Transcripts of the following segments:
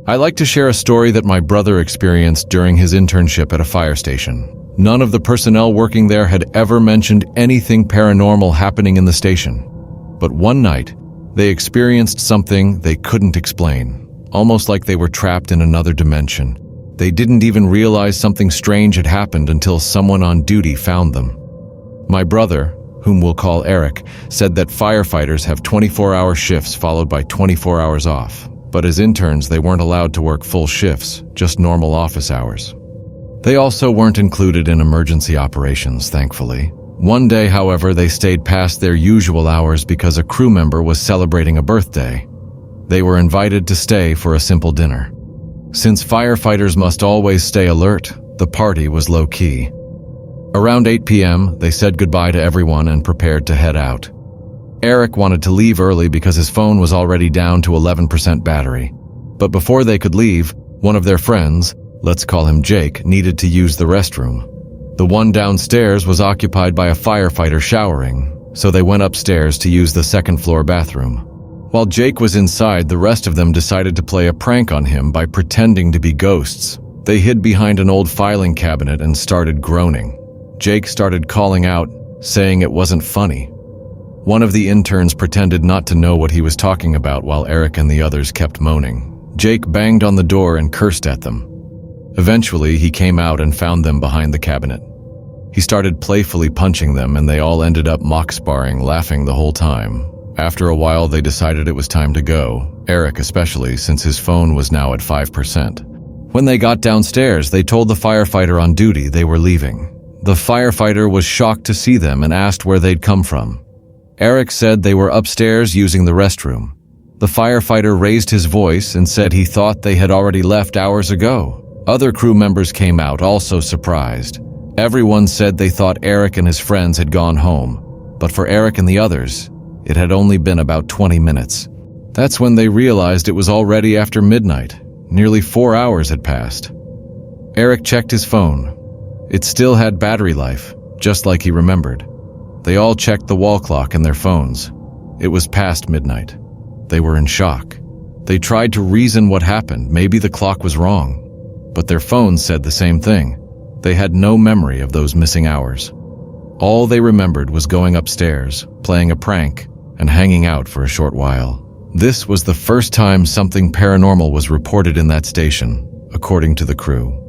I like to share a story that my brother experienced during his internship at a fire station. None of the personnel working there had ever mentioned anything paranormal happening in the station. But one night, they experienced something they couldn't explain, almost like they were trapped in another dimension. They didn't even realize something strange had happened until someone on duty found them. My brother, whom we'll call Eric, said that firefighters have 24-hour shifts followed by 24 hours off. But as interns, they weren't allowed to work full shifts, just normal office hours. They also weren't included in emergency operations, thankfully. One day, however, they stayed past their usual hours because a crew member was celebrating a birthday. They were invited to stay for a simple dinner. Since firefighters must always stay alert, the party was low-key. Around 8 p.m., they said goodbye to everyone and prepared to head out. Eric wanted to leave early because his phone was already down to 11% battery. But before they could leave, one of their friends, let's call him Jake, needed to use the restroom. The one downstairs was occupied by a firefighter showering, so they went upstairs to use the second-floor bathroom. While Jake was inside, the rest of them decided to play a prank on him by pretending to be ghosts. They hid behind an old filing cabinet and started groaning. Jake started calling out, saying it wasn't funny. One of the interns pretended not to know what he was talking about while Eric and the others kept moaning. Jake banged on the door and cursed at them. Eventually, he came out and found them behind the cabinet. He started playfully punching them, and they all ended up mock sparring, laughing the whole time. After a while, they decided it was time to go, Eric especially, since his phone was now at 5%. When they got downstairs, they told the firefighter on duty they were leaving. The firefighter was shocked to see them and asked where they'd come from. Eric said they were upstairs using the restroom. The firefighter raised his voice and said he thought they had already left hours ago. Other crew members came out, also surprised. Everyone said they thought Eric and his friends had gone home, but for Eric and the others, it had only been about 20 minutes. That's when they realized it was already after midnight. Nearly 4 hours had passed. Eric checked his phone. It still had battery life, just like he remembered. They all checked the wall clock and their phones. It was past midnight. They were in shock. They tried to reason what happened. Maybe the clock was wrong. But their phones said the same thing. They had no memory of those missing hours. All they remembered was going upstairs, playing a prank, and hanging out for a short while. This was the first time something paranormal was reported in that station, according to the crew.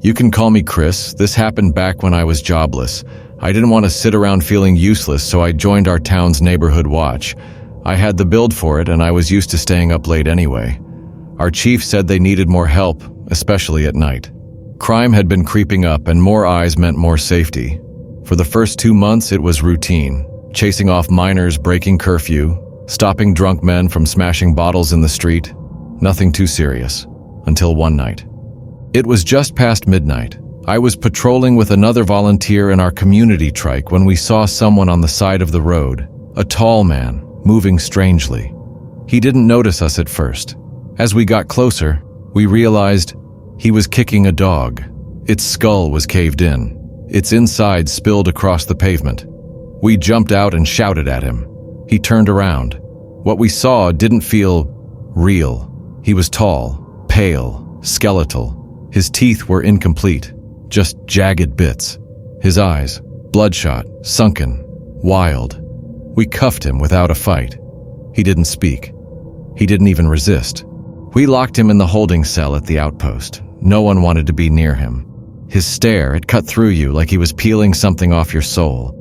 You can call me Chris. This happened back when I was jobless. I didn't want to sit around feeling useless, so I joined our town's neighborhood watch. I had the build for it, and I was used to staying up late anyway. Our chief said they needed more help, especially at night. Crime had been creeping up, and more eyes meant more safety. For the first 2 months, it was routine. Chasing off minors breaking curfew, stopping drunk men from smashing bottles in the street. Nothing too serious. Until one night. It was just past midnight. I was patrolling with another volunteer in our community trike when we saw someone on the side of the road, a tall man, moving strangely. He didn't notice us at first. As we got closer, we realized he was kicking a dog. Its skull was caved in. Its inside spilled across the pavement. We jumped out and shouted at him. He turned around. What we saw didn't feel real. He was tall, pale, skeletal. His teeth were incomplete, just jagged bits. His eyes, bloodshot, sunken, wild. We cuffed him without a fight. He didn't speak. He didn't even resist. We locked him in the holding cell at the outpost. No one wanted to be near him. His stare, it cut through you like he was peeling something off your soul.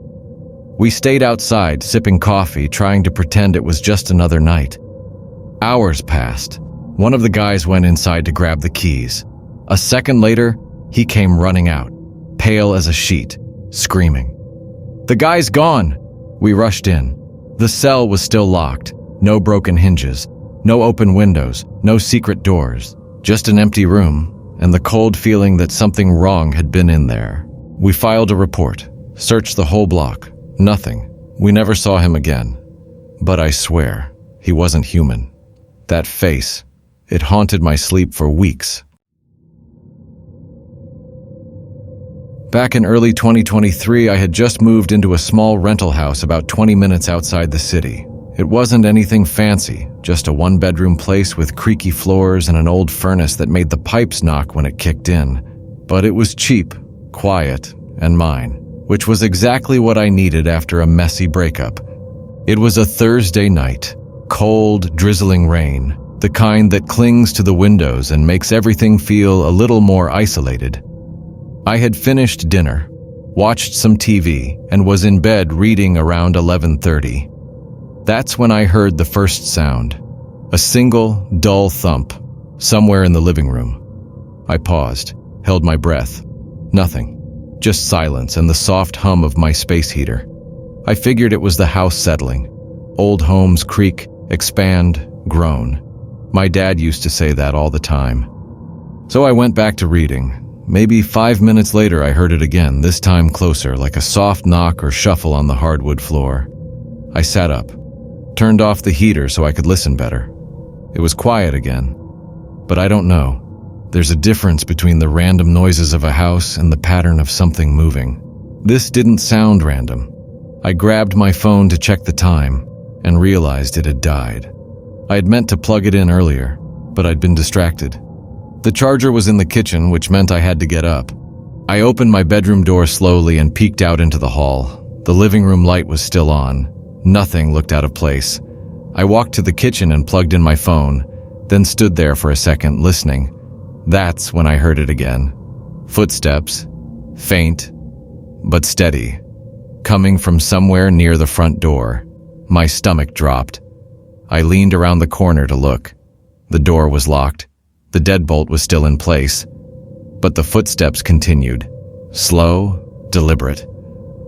We stayed outside, sipping coffee, trying to pretend it was just another night. Hours passed. One of the guys went inside to grab the keys. A second later, he came running out, pale as a sheet, screaming. "The guy's gone!" We rushed in. The cell was still locked. No broken hinges, no open windows, no secret doors. Just an empty room, and the cold feeling that something wrong had been in there. We filed a report, searched the whole block. Nothing. We never saw him again. But I swear, he wasn't human. That face, it haunted my sleep for weeks. Back in early 2023, I had just moved into a small rental house about 20 minutes outside the city. It wasn't anything fancy, just a one-bedroom place with creaky floors and an old furnace that made the pipes knock when it kicked in. But it was cheap, quiet, and mine, which was exactly what I needed after a messy breakup. It was a Thursday night, cold, drizzling rain, the kind that clings to the windows and makes everything feel a little more isolated. I had finished dinner, watched some TV, and was in bed reading around 11:30. That's when I heard the first sound, a single, dull thump, somewhere in the living room. I paused, held my breath. Nothing, just silence and the soft hum of my space heater. I figured it was the house settling. Old homes creak, expand, groan. My dad used to say that all the time. So I went back to reading. Maybe 5 minutes later I heard it again, this time closer, like a soft knock or shuffle on the hardwood floor. I sat up, turned off the heater so I could listen better. It was quiet again. But I don't know. There's a difference between the random noises of a house and the pattern of something moving. This didn't sound random. I grabbed my phone to check the time and realized it had died. I had meant to plug it in earlier, but I'd been distracted. The charger was in the kitchen, which meant I had to get up. I opened my bedroom door slowly and peeked out into the hall. The living room light was still on. Nothing looked out of place. I walked to the kitchen and plugged in my phone, then stood there for a second, listening. That's when I heard it again. Footsteps, faint, but steady, coming from somewhere near the front door. My stomach dropped. I leaned around the corner to look. The door was locked. The deadbolt was still in place. But the footsteps continued, slow, deliberate,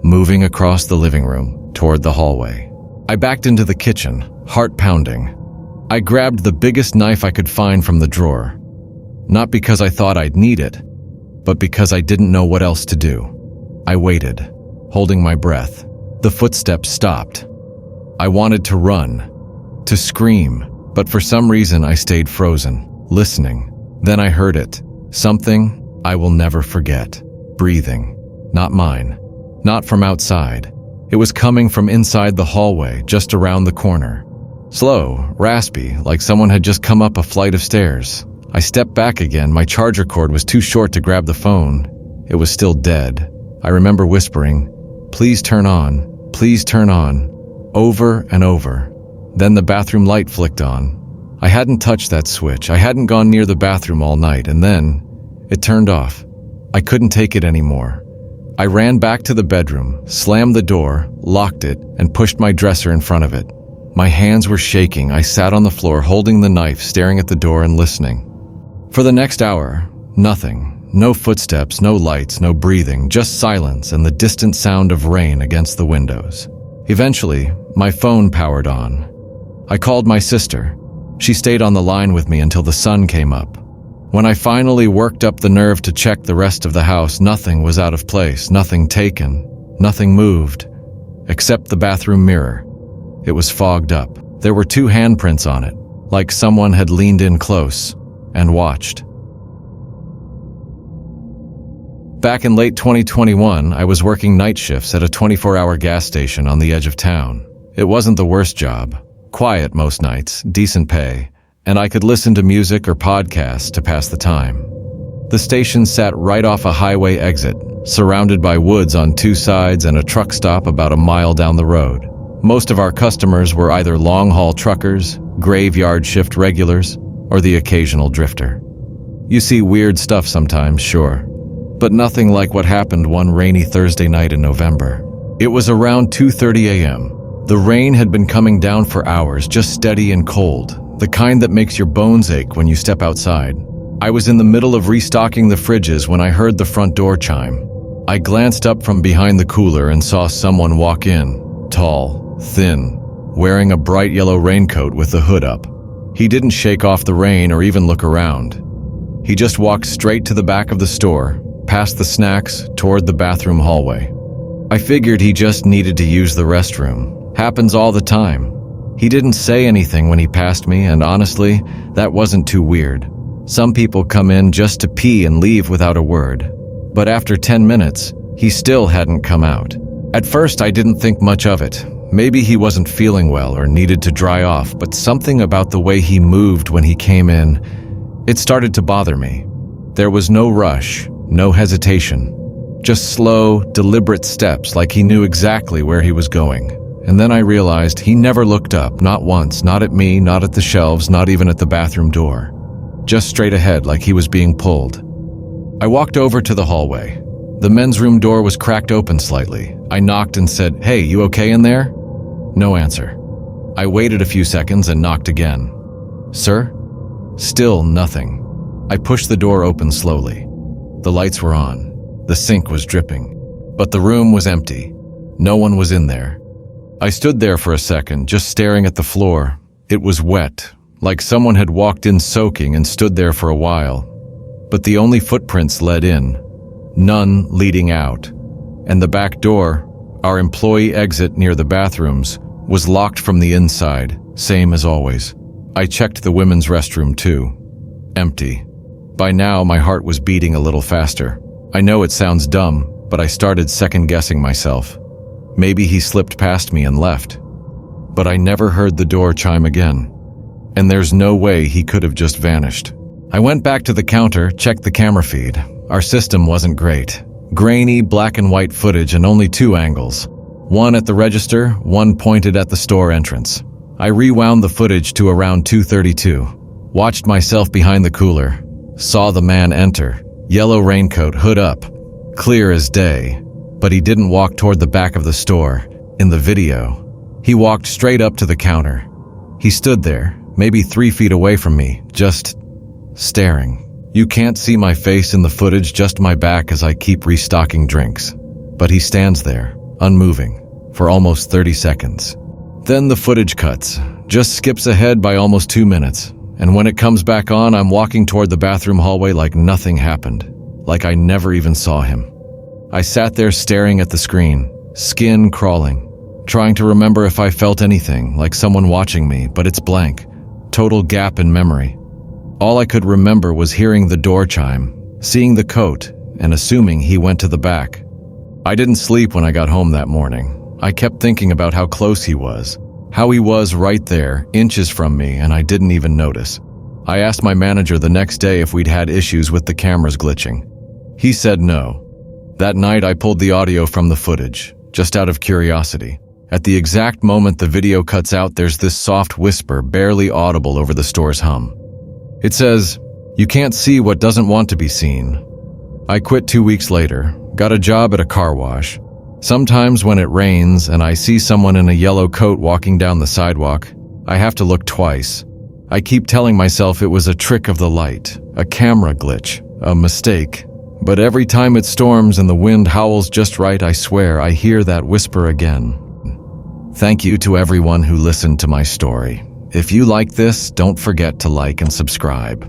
moving across the living room toward the hallway. I backed into the kitchen, heart pounding. I grabbed the biggest knife I could find from the drawer. Not because I thought I'd need it, but because I didn't know what else to do. I waited, holding my breath. The footsteps stopped. I wanted to run, to scream, but for some reason I stayed frozen, listening. Then I heard it. Something I will never forget. Breathing. Not mine. Not from outside. It was coming from inside the hallway, just around the corner. Slow, raspy, like someone had just come up a flight of stairs. I stepped back again. My charger cord was too short to grab the phone. It was still dead. I remember whispering, "Please turn on. Please turn on." Over and over. Then the bathroom light flicked on. I hadn't touched that switch. I hadn't gone near the bathroom all night, and then it turned off. I couldn't take it anymore. I ran back to the bedroom, slammed the door, locked it, and pushed my dresser in front of it. My hands were shaking. I sat on the floor, holding the knife, staring at the door and listening. For the next hour, nothing. No footsteps, no lights, no breathing, just silence and the distant sound of rain against the windows. Eventually, my phone powered on. I called my sister. She stayed on the line with me until the sun came up. When I finally worked up the nerve to check the rest of the house, nothing was out of place, nothing taken, nothing moved, except the bathroom mirror. It was fogged up. There were 2 handprints on it, like someone had leaned in close and watched. Back in late 2021, I was working night shifts at a 24-hour gas station on the edge of town. It wasn't the worst job. Quiet most nights, decent pay, and I could listen to music or podcasts to pass the time. The station sat right off a highway exit, surrounded by woods on 2 sides and a truck stop about a mile down the road. Most of our customers were either long-haul truckers, graveyard shift regulars, or the occasional drifter. You see weird stuff sometimes, sure, but nothing like what happened one rainy Thursday night in November. It was around 2:30 a.m. The rain had been coming down for hours, just steady and cold, the kind that makes your bones ache when you step outside. I was in the middle of restocking the fridges when I heard the front door chime. I glanced up from behind the cooler and saw someone walk in, tall, thin, wearing a bright yellow raincoat with the hood up. He didn't shake off the rain or even look around. He just walked straight to the back of the store, past the snacks, toward the bathroom hallway. I figured he just needed to use the restroom. Happens all the time. He didn't say anything when he passed me, and honestly, that wasn't too weird. Some people come in just to pee and leave without a word. But after 10 minutes, he still hadn't come out. At first, I didn't think much of it. Maybe he wasn't feeling well or needed to dry off, but something about the way he moved when he came in, it started to bother me. There was no rush, no hesitation, just slow, deliberate steps like he knew exactly where he was going. And then I realized he never looked up, not once, not at me, not at the shelves, not even at the bathroom door. Just straight ahead like he was being pulled. I walked over to the hallway. The men's room door was cracked open slightly. I knocked and said, "Hey, you okay in there?" No answer. I waited a few seconds and knocked again. "Sir?" Still nothing. I pushed the door open slowly. The lights were on. The sink was dripping. But the room was empty. No one was in there. I stood there for a second, just staring at the floor. It was wet, like someone had walked in soaking and stood there for a while. But the only footprints led in, none leading out. And the back door, our employee exit near the bathrooms, was locked from the inside, same as always. I checked the women's restroom too. Empty. By now, my heart was beating a little faster. I know it sounds dumb, but I started second-guessing myself. Maybe he slipped past me and left. But I never heard the door chime again. And there's no way he could have just vanished. I went back to the counter, checked the camera feed. Our system wasn't great. Grainy, black and white footage and only 2 angles. One at the register, one pointed at the store entrance. I rewound the footage to around 2:32. Watched myself behind the cooler. Saw the man enter. Yellow raincoat, hood up. Clear as day. But he didn't walk toward the back of the store. In the video, he walked straight up to the counter. He stood there, maybe 3 feet away from me, just staring. You can't see my face in the footage, just my back as I keep restocking drinks. But he stands there, unmoving, for almost 30 seconds. Then the footage cuts, just skips ahead by almost 2 minutes. And when it comes back on, I'm walking toward the bathroom hallway like nothing happened, like I never even saw him. I sat there staring at the screen, skin crawling, trying to remember if I felt anything, like someone watching me, but it's blank. Total gap in memory. All I could remember was hearing the door chime, seeing the coat, and assuming he went to the back. I didn't sleep when I got home that morning. I kept thinking about how close he was, how he was right there, inches from me, and I didn't even notice. I asked my manager the next day if we'd had issues with the cameras glitching. He said no. That night I pulled the audio from the footage, just out of curiosity. At the exact moment the video cuts out, there's this soft whisper, barely audible over the store's hum. It says, "You can't see what doesn't want to be seen." I quit 2 weeks later, got a job at a car wash. Sometimes when it rains and I see someone in a yellow coat walking down the sidewalk, I have to look twice. I keep telling myself it was a trick of the light, a camera glitch, a mistake. But every time it storms and the wind howls just right, I swear I hear that whisper again. Thank you to everyone who listened to my story. If you like this, don't forget to like and subscribe.